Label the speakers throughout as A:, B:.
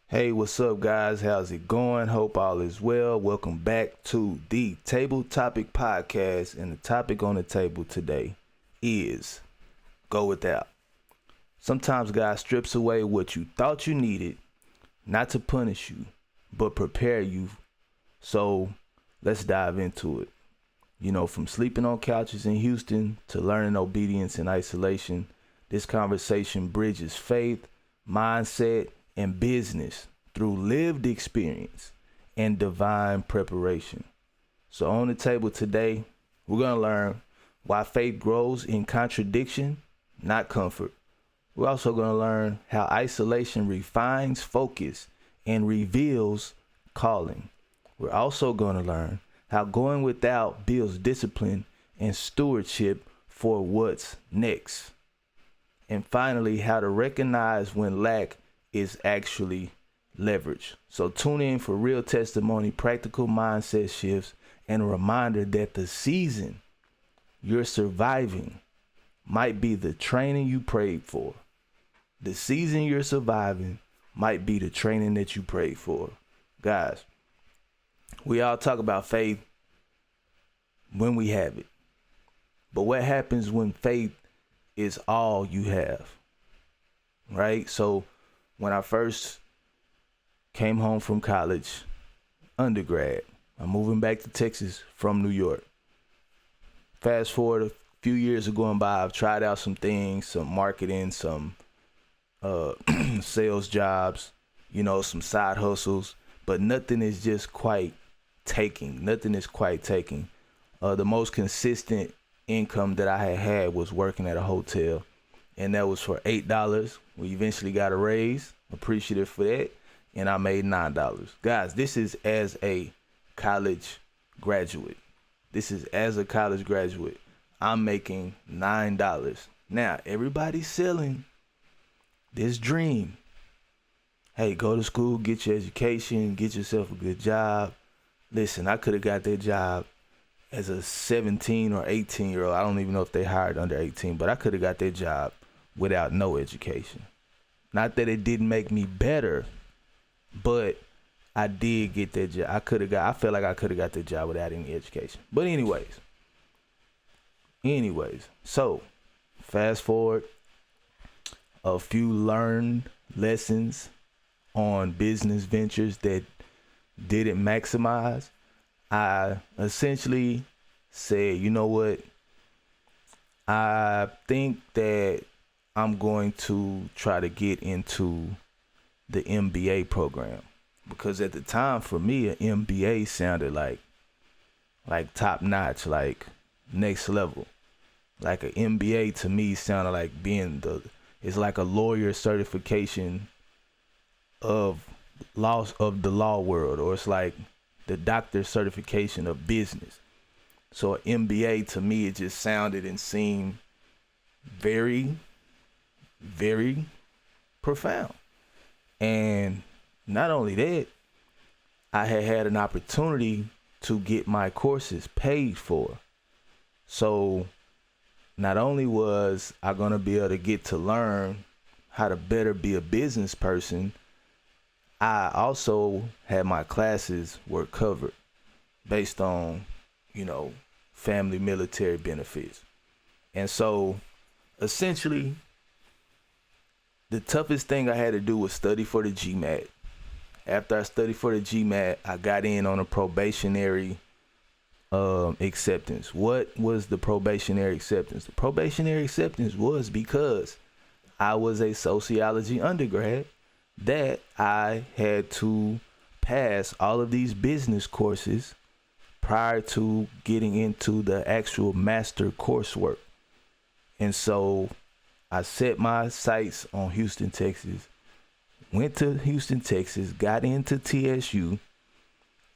A: Hey, what's up, guys? How's it going? Hope all is well. Welcome back to the Table Topic Podcast. And the topic on the table today is go without. Sometimes God strips away what you thought you needed, not to punish you, but prepare you. So let's dive into it. From sleeping on couches in Houston to learning obedience in isolation, this conversation bridges faith, mindset, and business through lived experience and divine preparation. So, on the table today, we're going to learn why faith grows in contradiction, not comfort. We're also going to learn how isolation refines focus and reveals calling. We're also going to learn how going without builds discipline and stewardship for what's next. And finally, how to recognize when lack is actually leverage. So tune in for real testimony, practical mindset shifts, and a reminder that the season you're surviving might be the training you prayed for. The season you're surviving might be the training that you prayed for. Guys, we all talk about faith when we have it. But what happens when faith is all you have? Right? So when I first came home from college, undergrad, I'm moving back to Texas from New York. Fast forward a few years are going by, I've tried out some things, some marketing, some sales jobs, some side hustles, but nothing is just quite taking. Nothing is quite taking. The most consistent income that I had was working at a hotel, and that was for $8. We eventually got a raise, appreciative for that, and I made $9. Guys, this is as a college graduate. I'm making $9. Now, everybody's selling this dream. Hey, go to school, get your education, get yourself a good job. Listen, I could have got that job as a 17 or 18-year-old. I don't even know if they hired under 18, but I could have got that job without no education. Not that it didn't make me better, but I did get that job. I felt like I could have got that job without any education. But anyways, so fast forward a few learned lessons on business ventures that didn't maximize. I essentially said, you know what? I think that I'm going to try to get into the MBA program, because at the time for me, an MBA sounded like top notch, like next level. Like an MBA to me sounded like it's like a lawyer certification of the law world, or it's like the doctor certification of business. So an MBA to me, it just sounded and seemed very, very profound. And not only that, I had an opportunity to get my courses paid for. So not only was I going to be able to get to learn how to better be a business person, I also had my classes were covered based on, family military benefits. And so essentially, the toughest thing I had to do was study for the GMAT. After I studied for the GMAT, I got in on a probationary acceptance. What was the probationary acceptance? The probationary acceptance was because I was a sociology undergrad that I had to pass all of these business courses prior to getting into the actual master coursework. And so I set my sights on Houston, Texas, went to Houston, Texas, got into TSU,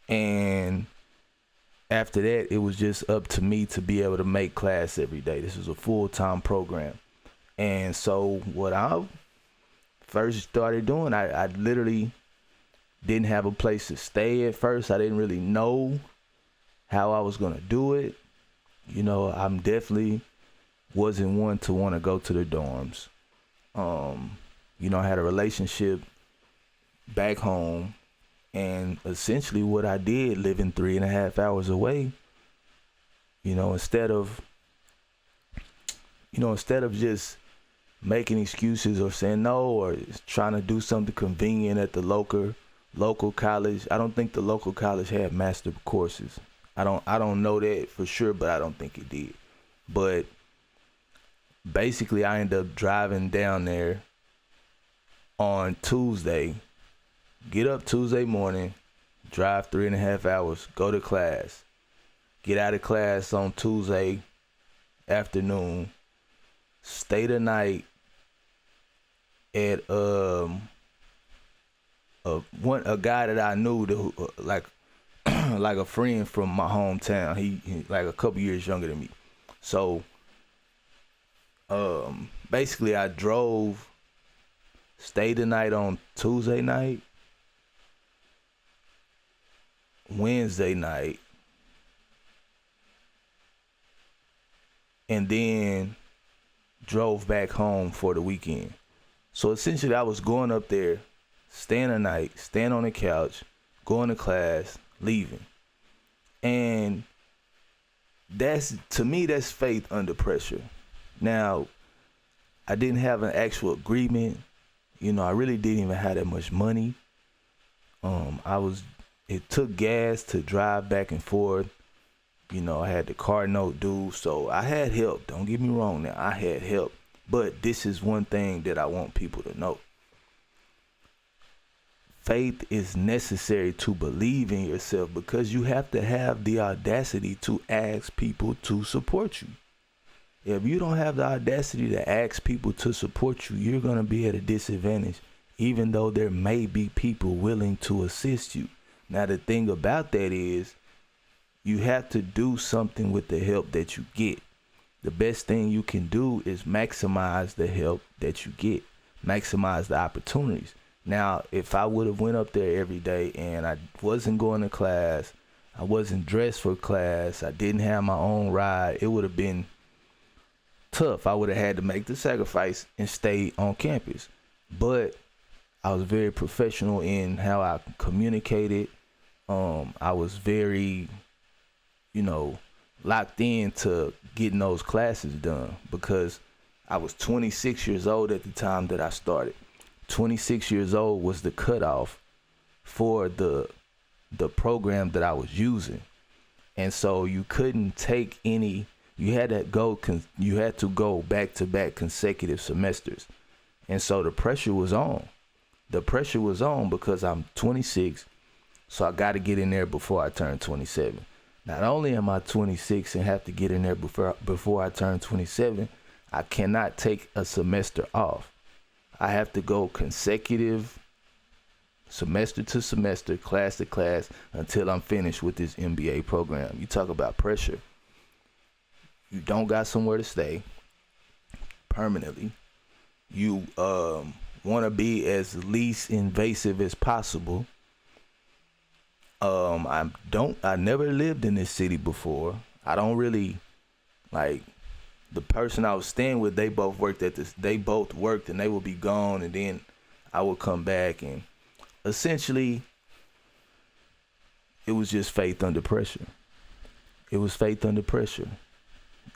A: and after that, it was just up to me to be able to make class every day. This was a full-time program. And so what I first started doing, I literally didn't have a place to stay at first. I didn't really know how I was going to do it. I'm definitely wasn't one to want to go to the dorms. I had a relationship back home, and essentially what I did, living 3.5 hours away, you know, instead of just making excuses or saying no or trying to do something convenient at the local college. I don't think the local college had master courses. I don't know that for sure, but I don't think it did. But basically I ended up driving down there on Tuesday, get up Tuesday morning, drive 3.5 hours, go to class, get out of class on Tuesday afternoon, stay the night at a guy that I knew like like a friend from my hometown. He like a couple years younger than me. So basically I drove, stayed the night on Tuesday night, Wednesday night, and then drove back home for the weekend. So essentially I was going up there, staying the night, staying on the couch, going to class, leaving. And to me, that's faith under pressure. Now, I didn't have an actual agreement. You know, I really didn't even have that much money. It took gas to drive back and forth. You know, I had the car note due, so I had help. Don't get me wrong now, I had help. But this is one thing that I want people to know. Faith is necessary to believe in yourself, because you have to have the audacity to ask people to support you. If you don't have the audacity to ask people to support you, you're going to be at a disadvantage, even though there may be people willing to assist you. Now, the thing about that is you have to do something with the help that you get. The best thing you can do is maximize the help that you get, maximize the opportunities. Now, if I would have went up there every day and I wasn't going to class, I wasn't dressed for class, I didn't have my own ride, it would have been tough. I would have had to make the sacrifice and stay on campus. But I was very professional in how I communicated. I was very, locked in to getting those classes done, because I was 26 years old at the time that I started. 26 years old was the cutoff for the program that I was using. And so you couldn't take any, you had to go back-to-back consecutive semesters. And so the pressure was on. The pressure was on because I'm 26, so I got to get in there before I turn 27. Not only am I 26 and have to get in there before I turn 27, I cannot take a semester off. I have to go consecutive, semester to semester, class to class, until I'm finished with this MBA program. You talk about pressure. You don't got somewhere to stay permanently. You want to be as least invasive as possible. I never lived in this city before. I don't really, like, the person I was staying with, they both worked and they would be gone, and then I would come back, and essentially it was just faith under pressure. It was faith under pressure.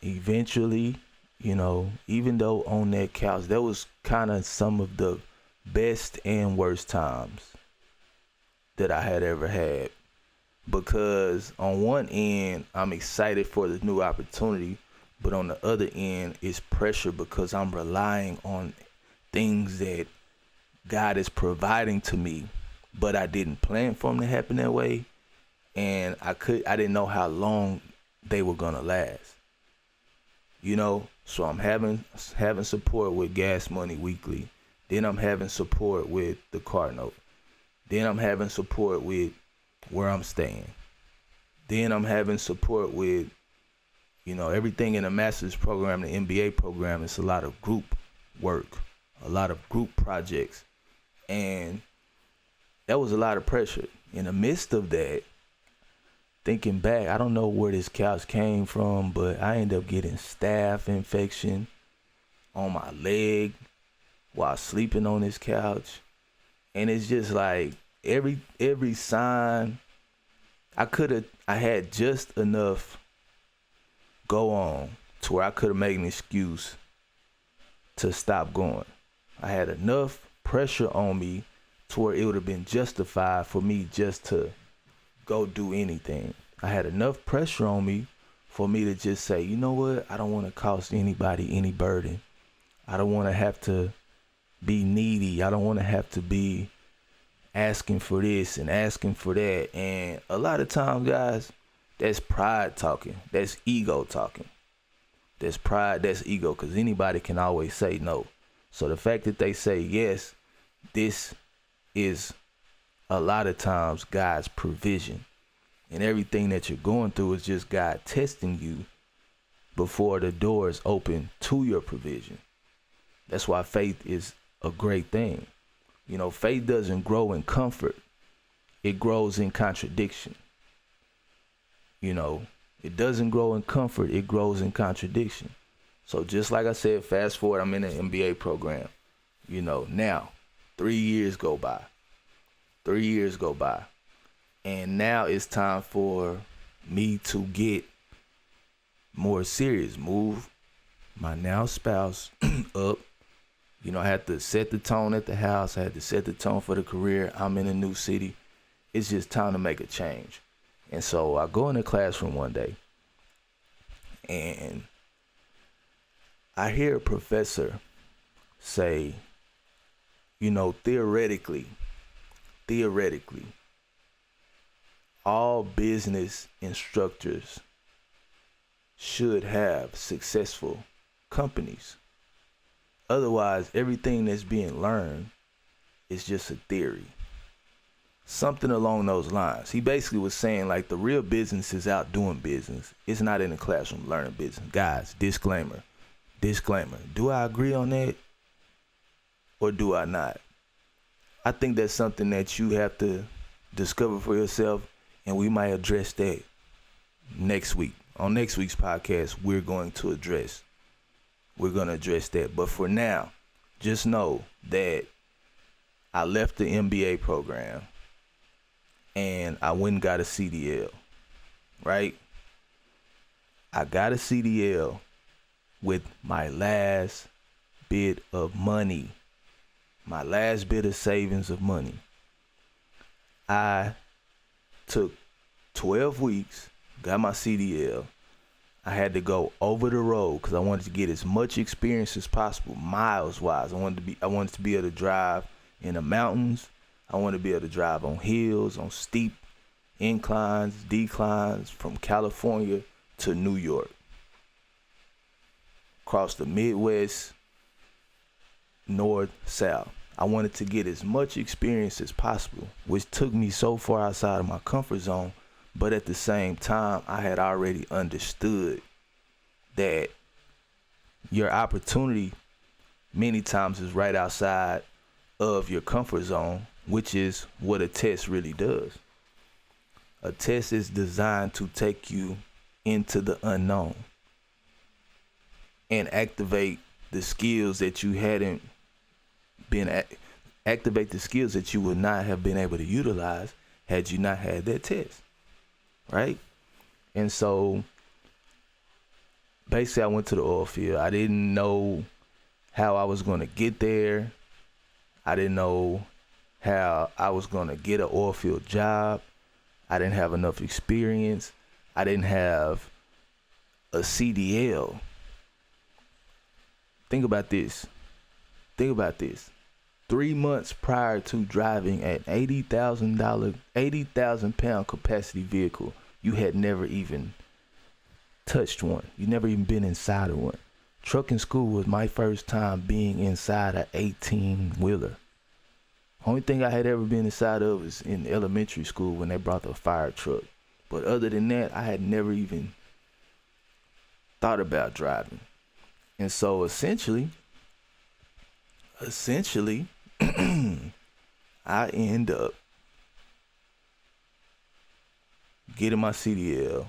A: Eventually, even though on that couch, that was kind of some of the best and worst times that I had ever had, because on one end, I'm excited for the new opportunity, but on the other end, it's pressure because I'm relying on things that God is providing to me, but I didn't plan for them to happen that way, and I didn't know how long they were gonna last. So I'm having support with gas money weekly. Then I'm having support with the car note. Then I'm having support with where I'm staying. Then I'm having support with, everything in the master's program, the MBA program. It's a lot of group work, a lot of group projects. And that was a lot of pressure. In the midst of that, thinking back, I don't know where this couch came from, but I ended up getting staph infection on my leg while sleeping on this couch. And it's just like every sign I had just enough go on to where I could have made an excuse to stop going. I had enough pressure on me to where it would have been justified for me just to go do anything. I had enough pressure on me for me to just say, you know what? I don't want to cause anybody any burden. I don't want to have to be needy. I don't want to have to be asking for this and asking for that. And a lot of times, guys, that's pride talking. That's ego talking. That's pride, that's ego, because anybody can always say no. So the fact that they say yes, this is a lot of times God's provision. And everything that you're going through is just God testing you before the door is open to your provision. That's why faith is a great thing. You know, faith doesn't grow in comfort. It grows in contradiction. You know, it doesn't grow in comfort. It grows in contradiction. So just like I said, fast forward, I'm in an MBA program. You know, now 3 years go by. 3 years go by. And now it's time for me to get more serious. Move my now spouse up. You know, I had to set the tone at the house. I had to set the tone for the career. I'm in a new city. It's just time to make a change. And so I go in the classroom one day and I hear a professor say, you know, theoretically, all business instructors should have successful companies. Otherwise, everything that's being learned is just a theory. Something along those lines. He basically was saying like the real business is out doing business. It's not in the classroom learning business. Guys, disclaimer. Do I agree on that or do I not? I think that's something that you have to discover for yourself, and we might address that next week. On next week's podcast, we're going to address that. But for now, just know that I left the MBA program and I went and got a CDL, right? I got a CDL with my last bit of money, my last bit of savings of money. I took 12 weeks, got my CDL. I had to go over the road because I wanted to get as much experience as possible, miles wise. I wanted to be able to drive in the mountains. I wanted to be able to drive on hills, on steep inclines, declines, from California to New York, across the Midwest, North, South. I wanted to get as much experience as possible, which took me so far outside of my comfort zone. But at the same time, I had already understood that your opportunity many times is right outside of your comfort zone, which is what a test really does. A test is designed to take you into the unknown and activate the skills that you hadn't been activate the skills that you would not have been able to utilize had you not had that test. Right? And so basically I went to the oil field. I didn't know how I was going to get there. I didn't know how I was going to get an oil field job. I didn't have enough experience. I didn't have a CDL. Think about this. 3 months prior to driving an $80,000 pound capacity vehicle, you had never even touched one. You never even been inside of one. Trucking school was my first time being inside an 18-wheeler. Only thing I had ever been inside of was in elementary school when they brought the fire truck. But other than that, I had never even thought about driving. And so essentially, I end up getting my CDL.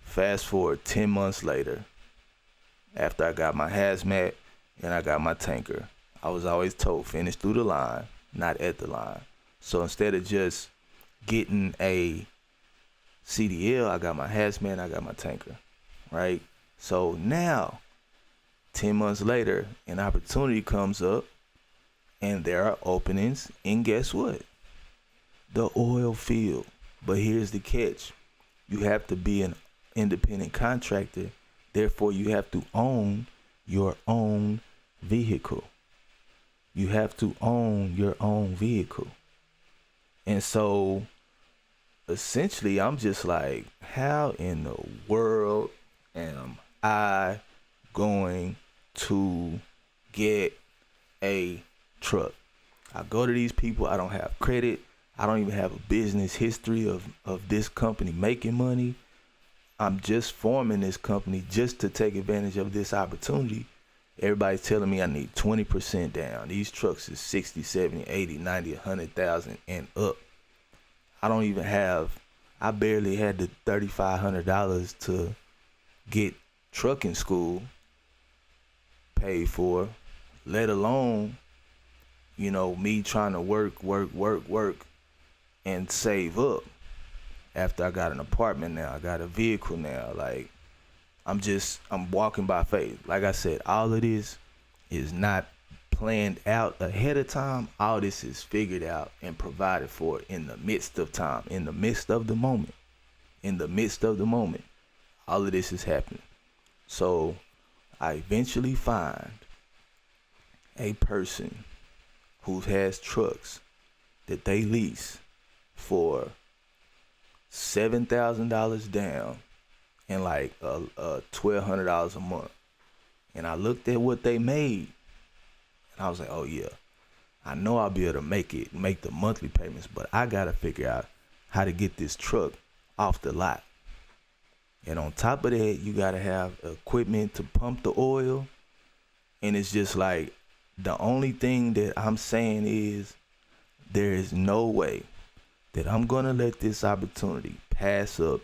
A: Fast forward 10 months later, after I got my hazmat and I got my tanker. I was always told, finish through the line, not at the line. So instead of just getting a CDL, I got my hazmat, I got my tanker, right? So now, 10 months later, an opportunity comes up and there are openings, and guess what? The oil field. But here's the catch. You have to be an independent contractor. Therefore, you have to own your own vehicle. You have to own your own vehicle. And so, essentially, I'm just like, how in the world am I going to get a truck? I go to these people, I don't have credit. I don't even have a business history of this company making money. I'm just forming this company just to take advantage of this opportunity. Everybody's telling me I need 20% down. These trucks is 60, 70, 80, 90, 100,000 and up. I barely had the $3,500 to get trucking school paid for, let alone, me trying to work and save up. After I got an apartment now, I got a vehicle now. Like, I'm walking by faith. Like I said, all of this is not planned out ahead of time. All this is figured out and provided for in the midst of time, in the midst of the moment. All of this is happening. So I eventually find a person who has trucks that they lease for $7,000 down and like $1,200 a month. And I looked at what they made, and I was like, oh yeah, I know I'll be able to make the monthly payments, but I gotta figure out how to get this truck off the lot. And on top of that, you gotta have equipment to pump the oil. And it's just like, the only thing that I'm saying is, there is no way that I'm gonna let this opportunity pass up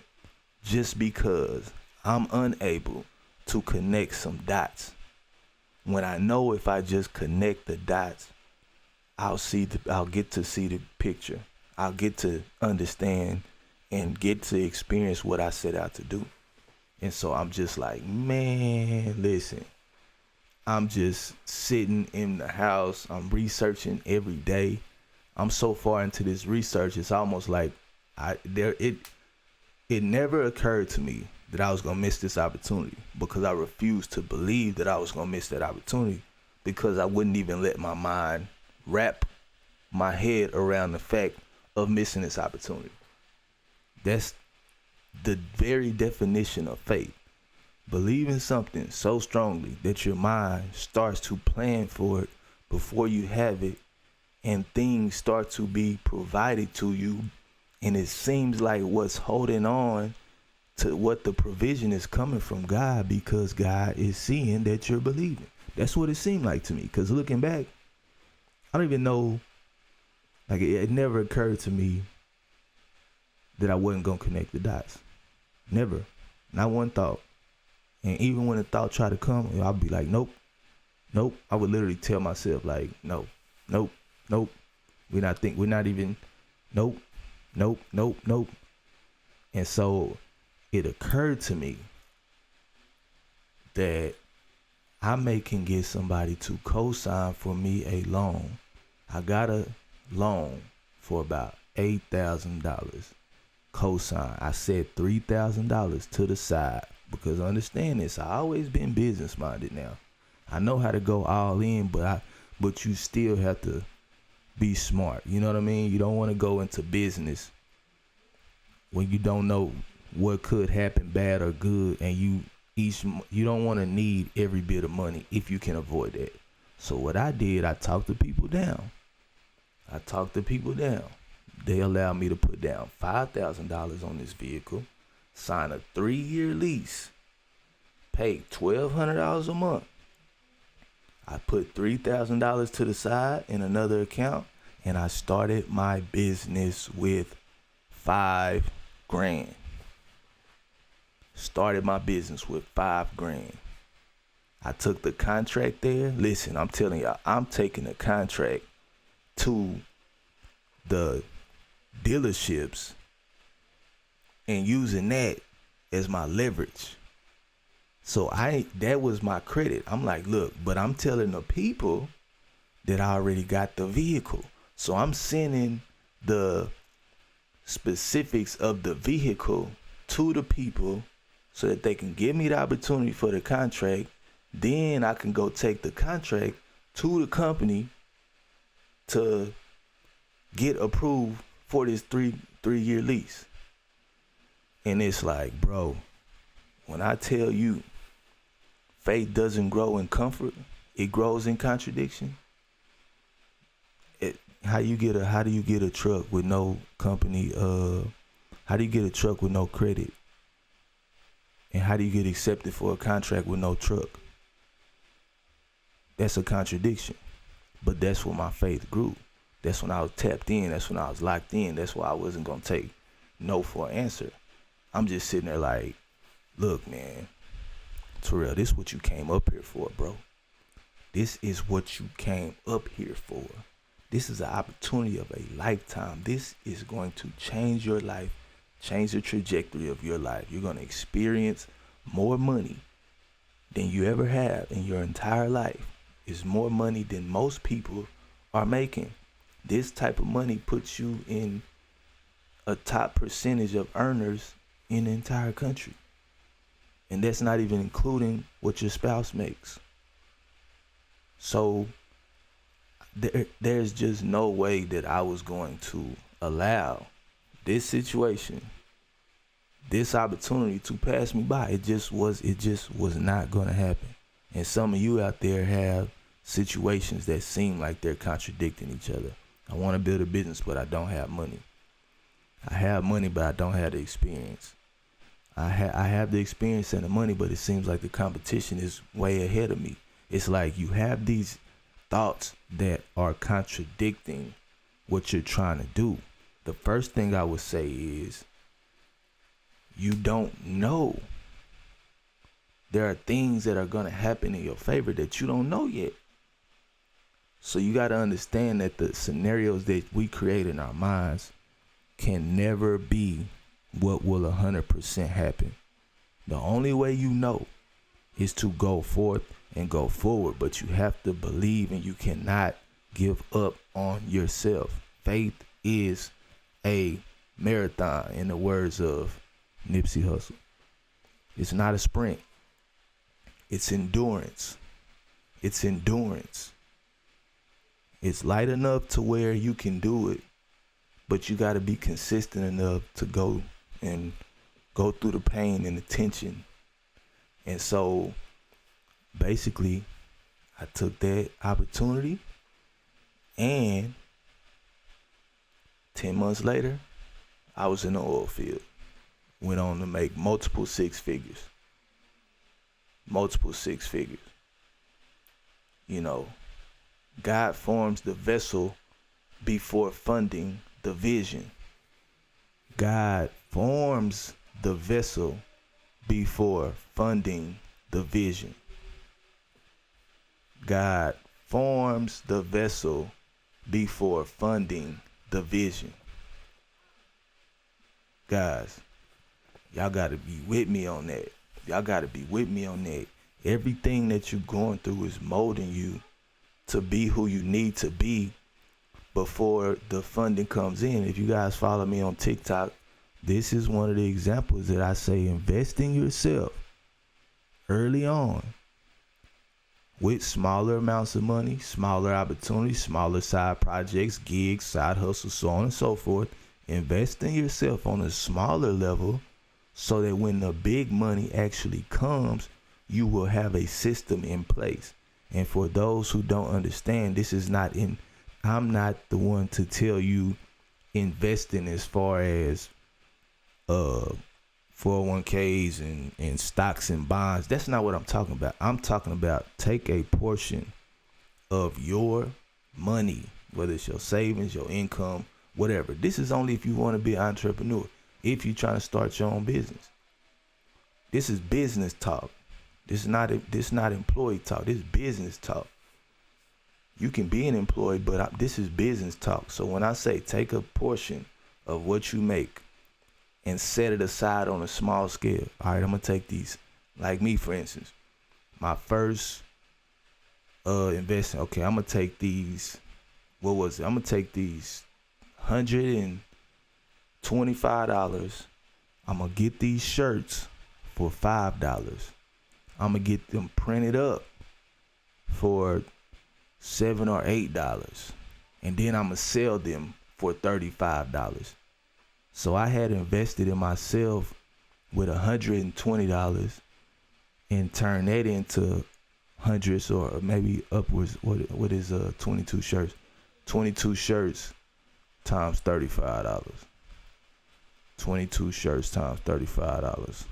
A: just because I'm unable to connect some dots. When I know if I just connect the dots, I'll get to see the picture. I'll get to understand and get to experience what I set out to do. And so I'm just like, man, listen, I'm just sitting in the house. I'm researching every day. I'm so far into this research, it's almost like it never occurred to me that I was gonna miss this opportunity, because I refused to believe that I was gonna miss that opportunity, because I wouldn't even let my mind wrap my head around the fact of missing this opportunity. That's the very definition of faith. Believing something so strongly that your mind starts to plan for it before you have it, and things start to be provided to you, and it seems like what's holding on to what the provision is coming from God, because God is seeing that you're believing. That's what it seemed like to me, because looking back, I don't even know, like it never occurred to me that I wasn't going to connect the dots. Never. Not one thought. And even when a thought tried to come, I'd be like, nope. I would literally tell myself like, nope. We're not even, nope. And so it occurred to me that I can get somebody to co-sign for me a loan. I got a loan for about $8,000 co-sign. I set $3,000 to the side, because understand this, I always been business minded now. I know how to go all in, but you still have to be smart. You know what I mean? You don't want to go into business when you don't know what could happen, bad or good, and you don't want to need every bit of money if you can avoid that. So what I did, I talked to people down. They allowed me to put down $5,000 on this vehicle, sign a 3-year lease, pay $1,200 a month. I put $3,000 to the side in another account, and I started my business with $5,000. I took the contract there. Listen, I'm telling y'all, I'm taking the contract to the dealerships and using that as my leverage. So that was my credit. I'm like, look, but I'm telling the people that I already got the vehicle. So I'm sending the specifics of the vehicle to the people so that they can give me the opportunity for the contract. Then I can go take the contract to the company to get approved for this three-year lease. And it's like, bro, when I tell you faith doesn't grow in comfort, it grows in contradiction. How do you get a truck with no company? How do you get a truck with no credit? And how do you get accepted for a contract with no truck? That's a contradiction. But that's where my faith grew. That's when I was tapped in. That's when I was locked in. That's why I wasn't gonna take no for an answer. I'm just sitting there like, look, man, Terrell, this is what you came up here for, bro. This is what you came up here for. This is an opportunity of a lifetime. This is going to change your life, change the trajectory of your life. You're going to experience more money than you ever have in your entire life. It's more money than most people are making. This type of money puts you in a top percentage of earners in the entire country. And that's not even including what your spouse makes. So there's just no way that I was going to allow this situation, this opportunity to pass me by. It just was not going to happen. And some of you out there have situations that seem like they're contradicting each other. I want to build a business, but I don't have money. I have money, but I don't have the experience. I have the experience and the money, but it seems like the competition is way ahead of me. It's like you have these thoughts that are contradicting what you're trying to do. The first thing I would say is you don't know. There are things that are going to happen in your favor that you don't know yet. So you got to understand that the scenarios that we create in our minds can never be what will 100% happen. The only way you know is to go forth and go forward, but you have to believe and you cannot give up on yourself. Faith is a marathon, in the words of Nipsey Hussle. It's not a sprint. It's endurance. It's endurance. It's light enough to where you can do it, but you got to be consistent enough to go through the pain and the tension. And so basically I took that opportunity, and 10 months later I was in the oil field. Went on to make multiple six figures. You know, God forms the vessel before funding the vision. God forms the vessel before funding the vision. God forms the vessel before funding the vision. Guys, y'all got to be with me on that. Everything that you're going through is molding you to be who you need to be before the funding comes in. If you guys follow me on TikTok, this is one of the examples that I say invest in yourself early on with smaller amounts of money, smaller opportunities, smaller side projects, gigs, side hustles, so on and so forth. Invest in yourself on a smaller level so that when the big money actually comes, you will have a system in place. And for those who don't understand, I'm not the one to tell you investing as far as 401ks and stocks and bonds. That's not what I'm talking about. I'm talking about take a portion of your money, whether it's your savings, your income, whatever. This is only if you want to be an entrepreneur. If you're trying to start your own business. This is business talk. This is not employee talk. This is business talk. You can be an employee, but this is business talk. So when I say take a portion of what you make and set it aside on a small scale. All right, I'm gonna take these. Like me, for instance, my first investment. Okay, I'm gonna take these. What was it? I'm gonna take these $125. I'm gonna get these shirts for $5. I'm gonna get them printed up for $7 or $8, and then I'm gonna sell them for $35. So I had invested in myself with $120 and turned that into hundreds or maybe upwards. What is 22 shirts? 22 shirts times $35. 22 shirts times $35.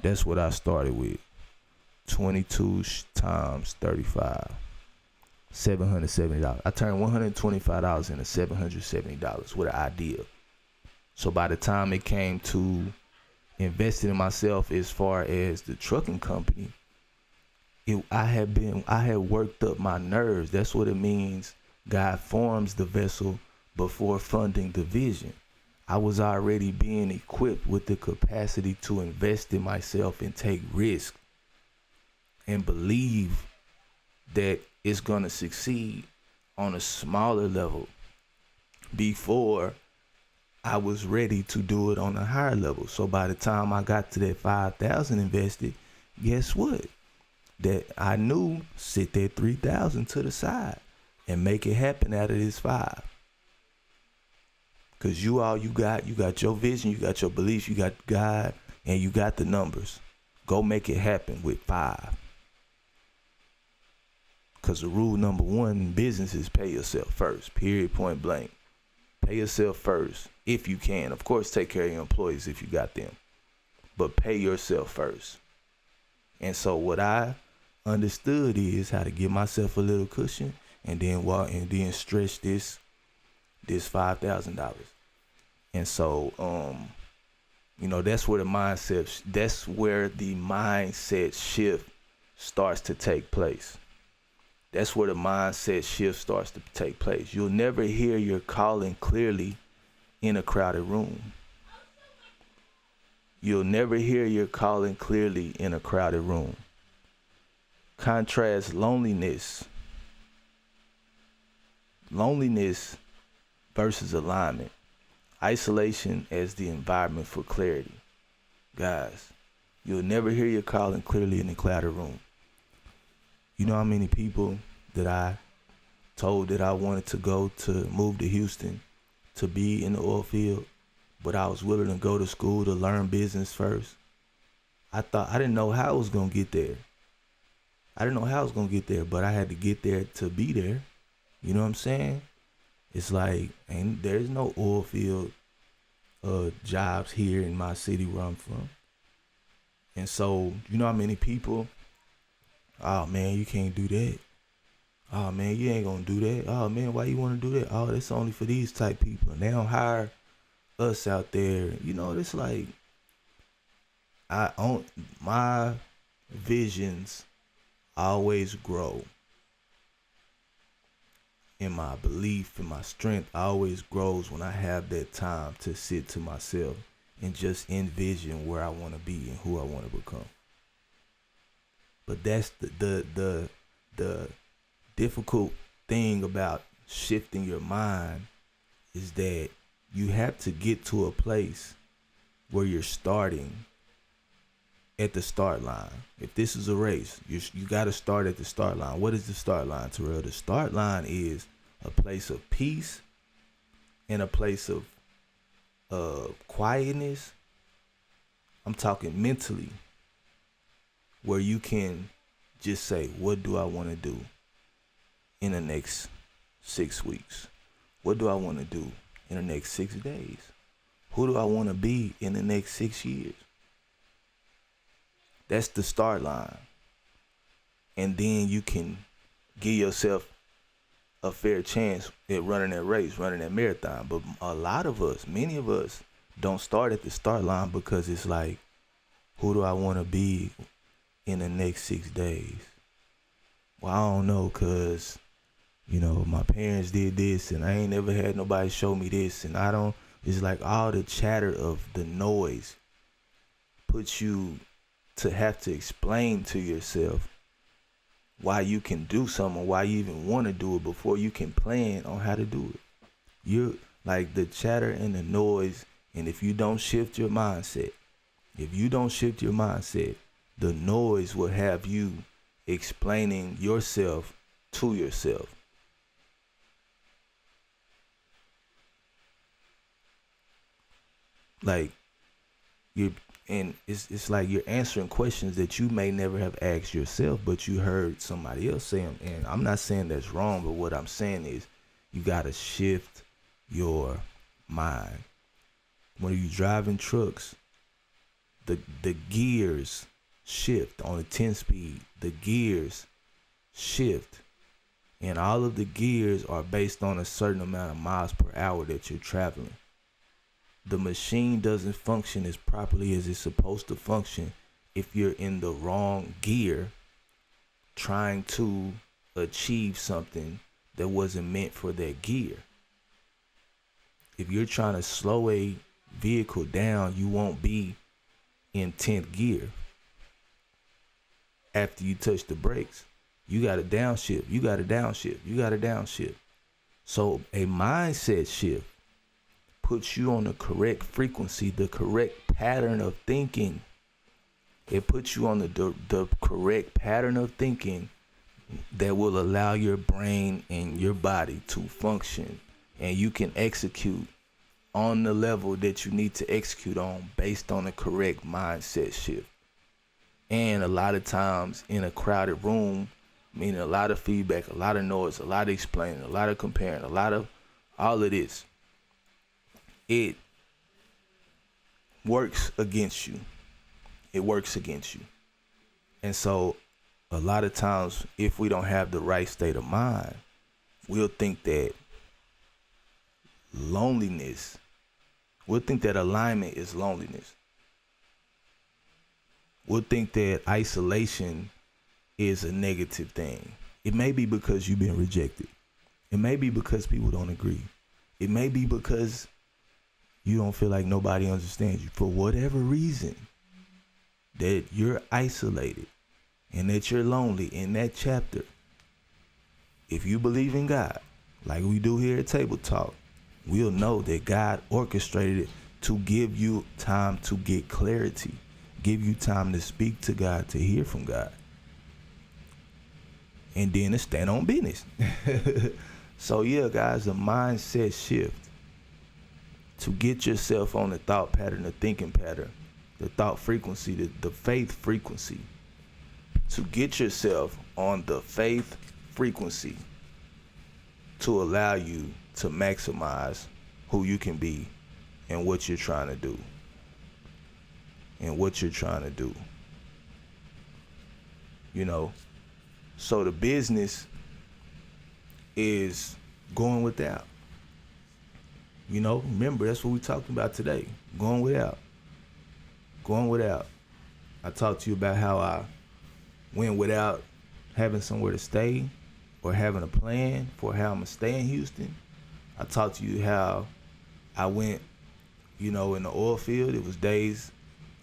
A: That's what I started with. 22 times 35. $770. I turned $125 into $770 with an idea. So by the time it came to investing in myself as far as the trucking company, I had worked up my nerves. That's what it means. God forms the vessel before funding the vision. I was already being equipped with the capacity to invest in myself and take risk and believe that it's gonna succeed on a smaller level before I was ready to do it on a higher level. So by the time I got to that 5,000 invested, guess what? That I knew, sit that 3,000 to the side and make it happen out of this 5. Cause you got your vision, you got your beliefs, you got God, and you got the numbers. Go make it happen with 5. Cause the rule number 1 in business is pay yourself first. Period. Point blank. Pay yourself first if you can. Of course, take care of your employees if you got them, but pay yourself first. And so what I understood is how to give myself a little cushion and then walk and then stretch this $5,000. And so that's where the mindset shift starts to take place. That's where the mindset shift starts to take place. You'll never hear your calling clearly in a crowded room. You'll never hear your calling clearly in a crowded room. Contrast loneliness versus alignment. Isolation as the environment for clarity. Guys, you'll never hear your calling clearly in a crowded room. You know how many people that I told that I wanted to move to Houston to be in the oil field, but I was willing to go to school to learn business first. I didn't know how I was going to get there. But I had to get there to be there. You know what I'm saying? It's like, there's no oil field jobs here in my city where I'm from. And so, you know how many people, oh man, you can't do that. Oh man, you ain't gonna do that. Oh man, why you wanna do that? Oh, that's only for these type people. And they don't hire us out there. It's like my visions always grow. And my belief and my strength always grows when I have that time to sit to myself and just envision where I want to be and who I want to become. But that's the difficult thing about shifting your mind is that you have to get to a place where you're starting at the start line. If this is a race, you got to start at the start line. What is the start line, Terrell? The start line is a place of peace and a place of quietness. I'm talking mentally, where you can just say, what do I want to do in the next 6 weeks? What do I want to do in the next 6 days? Who do I want to be in the next 6 years? That's the start line. And then you can give yourself a fair chance at running that race, running that marathon. But many of us don't start at the start line because it's like, who do I want to be in the next 6 days? Well, I don't know, cause You know, my parents did this and I ain't never had nobody show me this and I don't. It's like all the chatter of the noise puts you to have to explain to yourself why you can do something, why you even want to do it before you can plan on how to do it. You're like the chatter and the noise, and if you don't shift your mindset, the noise will have you explaining yourself to yourself. Like it's like you're answering questions that you may never have asked yourself, but you heard somebody else say them. And I'm not saying that's wrong, but what I'm saying is you gotta shift your mind. When you're driving trucks, the gears shift on a 10-speed. The gears shift, and all of the gears are based on a certain amount of miles per hour that you're traveling. The machine doesn't function as properly as it's supposed to function if you're in the wrong gear trying to achieve something that wasn't meant for that gear. If you're trying to slow a vehicle down, you won't be in 10th gear. After you touch the brakes, you got to downshift. So a mindset shift puts you on the correct frequency, the correct pattern of thinking. It puts you on the correct pattern of thinking that will allow your brain and your body to function, and you can execute on the level that you need to execute on based on the correct mindset shift. And a lot of times in a crowded room, meaning a lot of feedback, a lot of noise, a lot of explaining, a lot of comparing, a lot of all of this, it works against you. And so a lot of times, if we don't have the right state of mind, we'll think that alignment is loneliness. We'll think that isolation is a negative thing. It may be because you've been rejected. It may be because people don't agree. It may be because you don't feel like nobody understands you. For whatever reason, that you're isolated and that you're lonely in that chapter. If you believe in God, like we do here at Table Talk, we'll know that God orchestrated it to give you time to get clarity, give you time to speak to God, to hear from God, and then to stand on business. So yeah, guys, a mindset shift to get yourself on the thought pattern, the thinking pattern, the thought frequency, the faith frequency. To get yourself on the faith frequency to allow you to maximize who you can be and what you're trying to do. You know, so the business is going without. You know, remember, that's what we talked about today. Going without. I talked to you about how I went without having somewhere to stay or having a plan for how I'm going to stay in Houston. I talked to you how I went, you know, in the oil field. It was days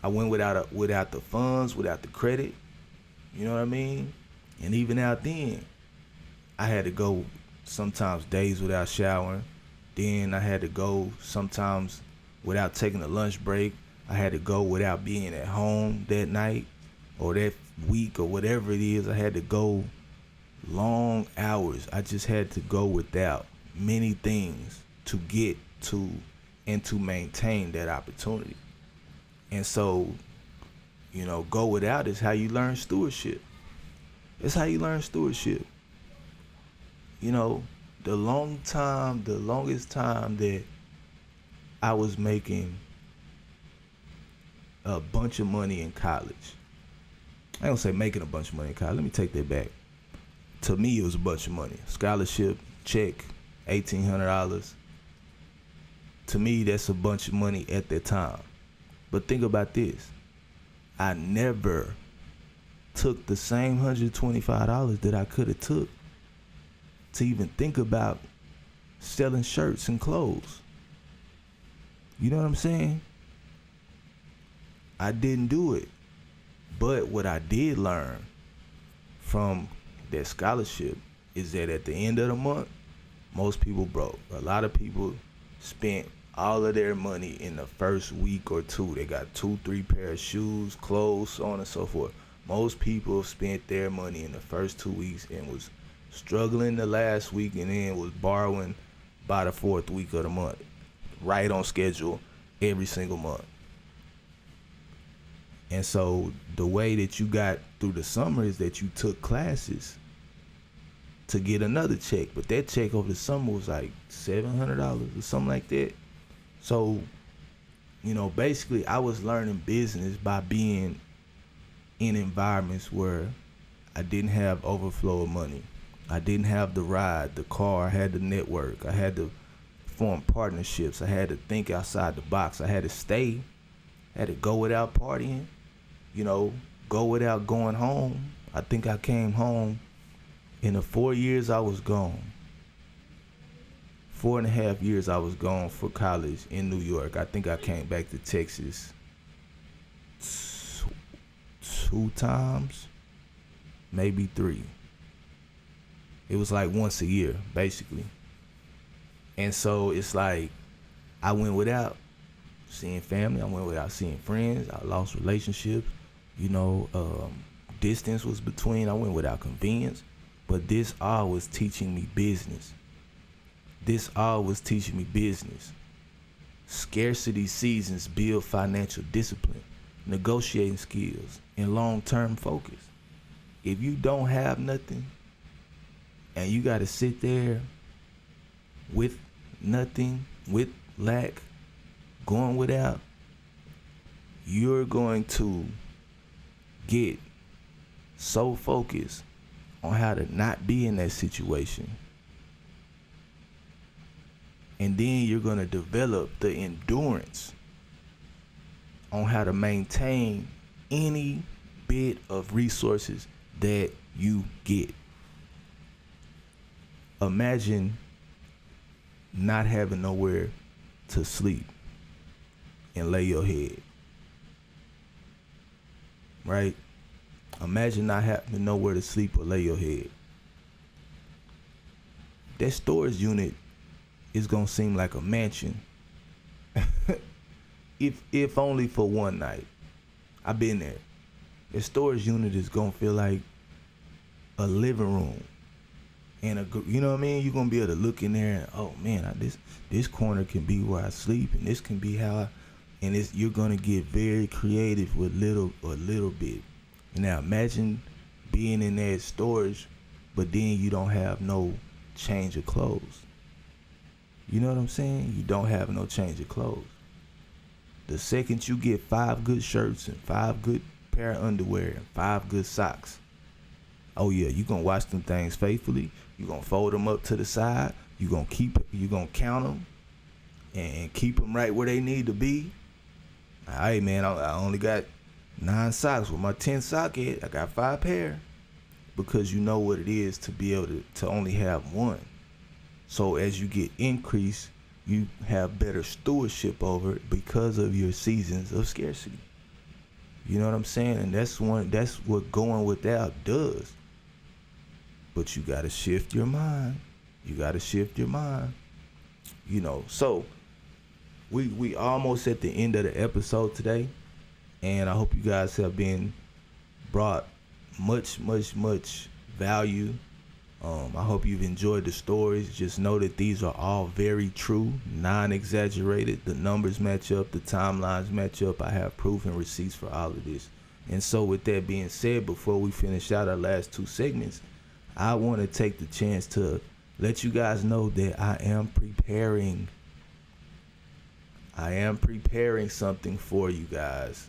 A: I went without the funds, without the credit. You know what I mean? And even out then, I had to go sometimes days without showering. Then I had to go sometimes without taking a lunch break. I had to go without being at home that night or that week or whatever it is. I had to go long hours. I just had to go without many things to get to and to maintain that opportunity. And so, you know, go without is how you learn stewardship. It's how you learn stewardship. You know, the longest time that I was making a bunch of money in college. I don't say making a bunch of money in college. Let me take that back. To me, it was a bunch of money. Scholarship, check, $1,800. To me, that's a bunch of money at that time. But think about this. I never took the same $125 that I could have took to even think about selling shirts and clothes. You know what I'm saying? I didn't do it. But what I did learn from that scholarship is that at the end of the month, most people broke. A lot of people spent all of their money in the first week or two. They got 2-3 pair of shoes, clothes, so on and so forth. Most people spent their money in the first 2 weeks and was struggling the last week, and then was borrowing by the 4th week of the month, right on schedule every single month. And so the way that you got through the summer is that you took classes to get another check. But that check over the summer was like $700 or something like that. So, you know, basically I was learning business by being in environments where I didn't have overflow of money. I didn't have the ride, the car, I had the network. I had to form partnerships. I had to think outside the box. I had to go without partying, you know, go without going home. I think I came home in the 4 years I was gone. 4.5 years I was gone for college in New York. I think I came back to Texas 2 times, maybe 3. It was like once a year, basically. And so it's like I went without seeing family. I went without seeing friends. I lost relationships. You know, distance was between. I went without convenience. But this all was teaching me business. Scarcity seasons build financial discipline, negotiating skills, and long-term focus. If you don't have nothing and you got to sit there with nothing, with lack, going without, you're going to get so focused on how to not be in that situation. And then you're going to develop the endurance on how to maintain any bit of resources that you get. Imagine not having nowhere to sleep and lay your head. Right? Imagine not having nowhere to sleep or lay your head. That storage unit is gonna seem like a mansion. if only for one night. I've been there. The storage unit is gonna feel like a living room. And you know what I mean? You're gonna be able to look in there and, oh man, this corner can be where I sleep, and this can be how you're gonna get very creative with a little bit. Now imagine being in that storage, but then you don't have no change of clothes. You know what I'm saying? You don't have no change of clothes. The second you get 5 good shirts and 5 good pair of underwear and 5 good socks, oh yeah, you gonna wash them things faithfully. You gonna fold them up to the side. You gonna count them and keep them right where they need to be. Hey man, I only got 9 socks. With my 10 sock head, I got 5 pair. Because you know what it is to be able to only have one. So as you get increased, you have better stewardship over it because of your seasons of scarcity. You know what I'm saying? And that's what going without does. But you gotta shift your mind. You know, so we almost at the end of the episode today. And I hope you guys have been brought much value. I hope you've enjoyed the stories. Just know that these are all very true, non-exaggerated. The numbers match up, the timelines match up. I have proof and receipts for all of this. And so with that being said, before we finish out our last 2 segments, I want to take the chance to let you guys know that I am preparing something for you guys,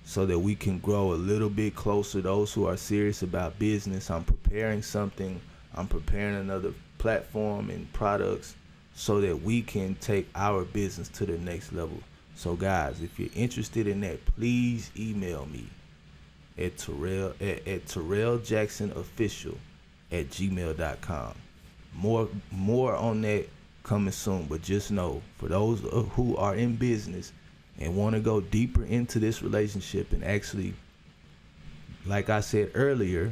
A: so that we can grow a little bit closer. Those who are serious about business, I'm preparing something. I'm preparing another platform and products so that we can take our business to the next level. So guys, if you're interested in that, please email me at terrelljacksonofficial@gmail.com. More on that coming soon. But just know, for those who are in business and want to go deeper into this relationship and actually, like I said earlier,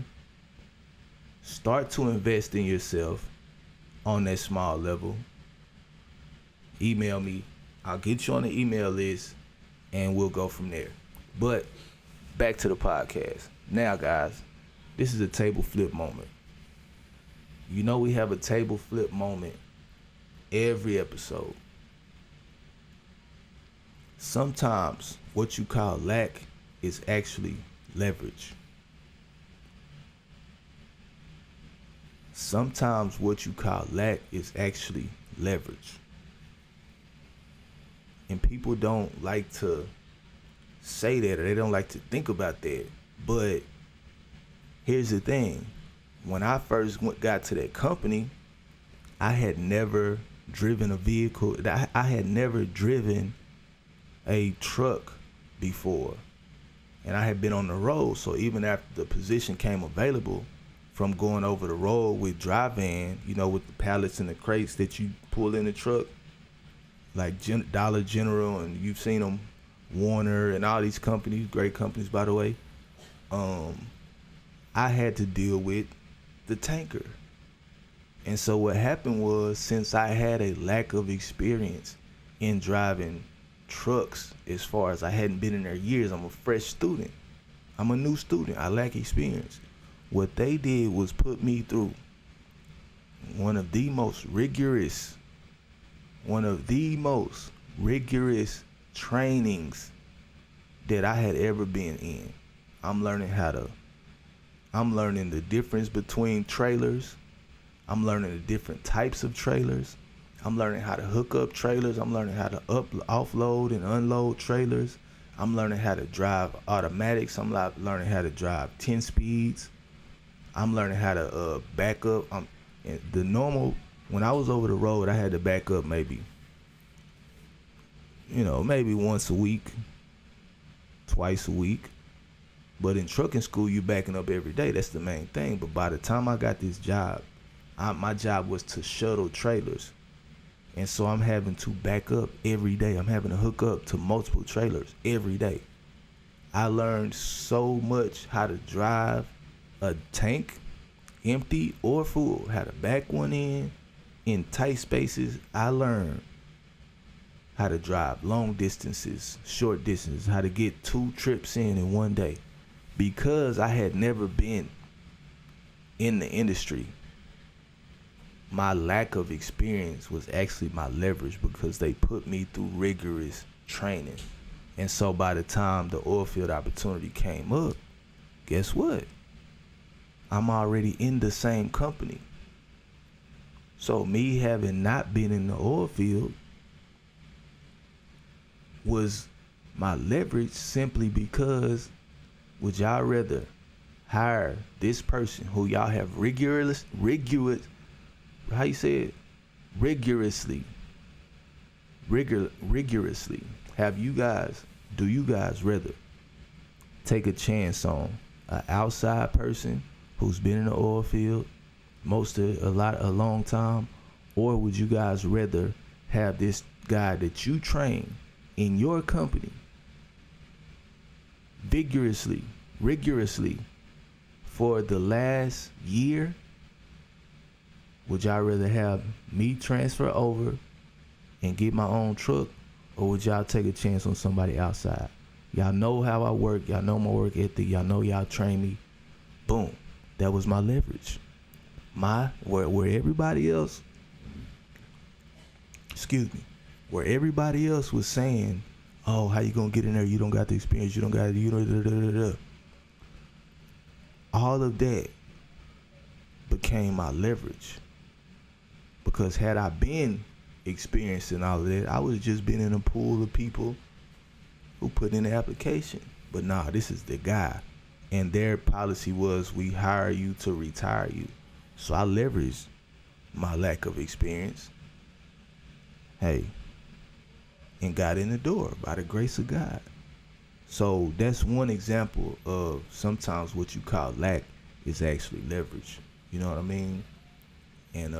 A: start to invest in yourself on that small level, email me. I'll get you on the email list and we'll go from there. But back to the podcast. Now, guys, this is a table flip moment. You know we have a table flip moment every episode. Sometimes what you call lack is actually leverage. Sometimes what you call lack is actually leverage. And people don't like to say that, or they don't like to think about that. But here's the thing. When I first got to that company, I had never driven a vehicle. I had never driven a truck before. And I had been on the road. So even after the position came available, from going over the road with dry van, you know, with the pallets and the crates that you pull in the truck, like Dollar General, and you've seen them, Warner and all these companies, great companies, by the way. I had to deal with the tanker. And so what happened was, since I had a lack of experience in driving trucks, as far as I hadn't been in there years, I'm a fresh student. I'm a new student. I lack experience. What they did was put me through one of the most rigorous trainings that I had ever been in. I'm learning the difference between trailers. I'm learning the different types of trailers. I'm learning how to hook up trailers. I'm learning how to offload and unload trailers. I'm learning how to drive automatics. I'm learning how to drive 10 speeds. I'm learning how to back up. When I was over the road, I had to back up maybe once a week, twice a week. But in trucking school, you backing up every day. That's the main thing. But by the time I got this job, my job was to shuttle trailers. And so I'm having to back up every day. I'm having to hook up to multiple trailers every day. I learned so much how to drive a tank, empty or full, how to back one in tight spaces. I learned how to drive long distances, short distances, how to get 2 trips in one day, because I had never been in the industry. My lack of experience was actually my leverage, because they put me through rigorous training. And so by the time the oil field opportunity came up, guess what? I'm already in the same company. So me having not been in the oil field was my leverage, simply because would y'all rather hire this person who y'all have rigorously, do you guys rather take a chance on an outside person who's been in the oil field a long time, or would you guys rather have this guy that you train in your company rigorously for the last year? Would y'all rather have me transfer over and get my own truck, or would y'all take a chance on somebody outside? Y'all know how I work. Y'all know my work ethic. Y'all know y'all train me. Boom. That was my leverage. Where everybody else was saying, oh, how you gonna get in there? You don't got the experience. You don't got it. All of that became my leverage. Because had I been experiencing all of that, I would have just been in a pool of people who put in the application. But nah, this is the guy. And their policy was, we hire you to retire you. So I leveraged my lack of experience. And got in the door by the grace of God. So that's one example of sometimes what you call lack is actually leverage. You know what I mean? And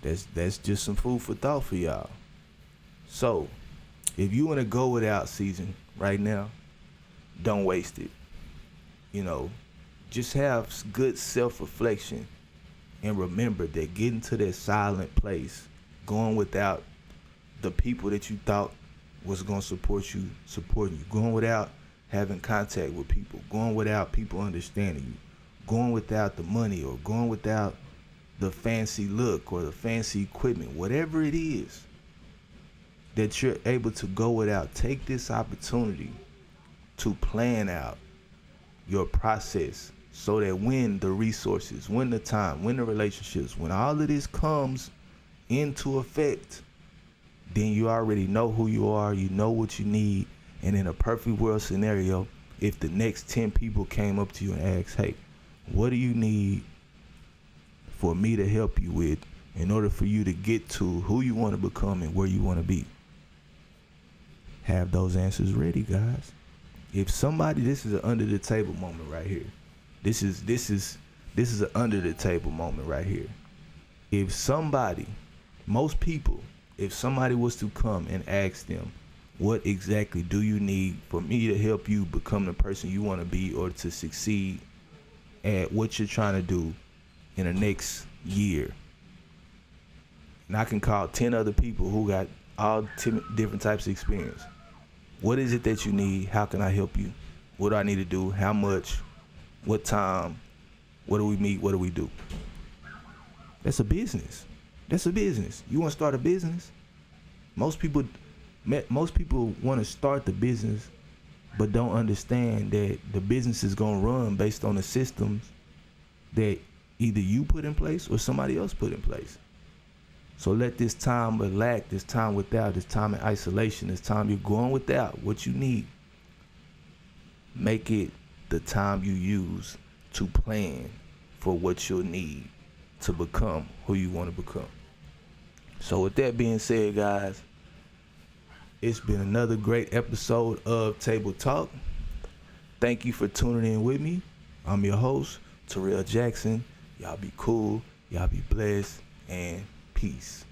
A: that's just some food for thought for y'all. So, if you want to go without season right now, don't waste it. You know, just have good self-reflection and remember that getting to that silent place, going without the people that you thought was going to support you, supporting you, going without having contact with people, going without people understanding you, going without the money or going without the fancy look or the fancy equipment, whatever it is that you're able to go without, take this opportunity to plan out your process so that when the resources, when the time, when the relationships, when all of this comes into effect, then you already know who you are, you know what you need. And in a perfect world scenario, if the next 10 people came up to you and asked, hey, what do you need for me to help you with in order for you to get to who you want to become and where you want to be? Have those answers ready, guys. If somebody, this is an under the table moment right here. This is an under the table moment right here. If somebody, most people, if somebody was to come and ask them, what exactly do you need for me to help you become the person you want to be or to succeed at what you're trying to do in the next year? And I can call 10 other people who got all different types of experience. What is it that you need? How can I help you? What do I need to do? How much? What time? What do we meet? What do we do? That's a business. That's a business. You want to start a business? Most people want to start the business, but don't understand that the business is going to run based on the systems that either you put in place or somebody else put in place. So let this time of lack, this time without, this time in isolation, this time you're going without what you need, make it the time you use to plan for what you'll need to become who you want to become. So with that being said, guys, it's been another great episode of Table Talk. Thank you for tuning in with me. I'm your host, Terrell Jackson. Y'all be cool, y'all be blessed, and peace.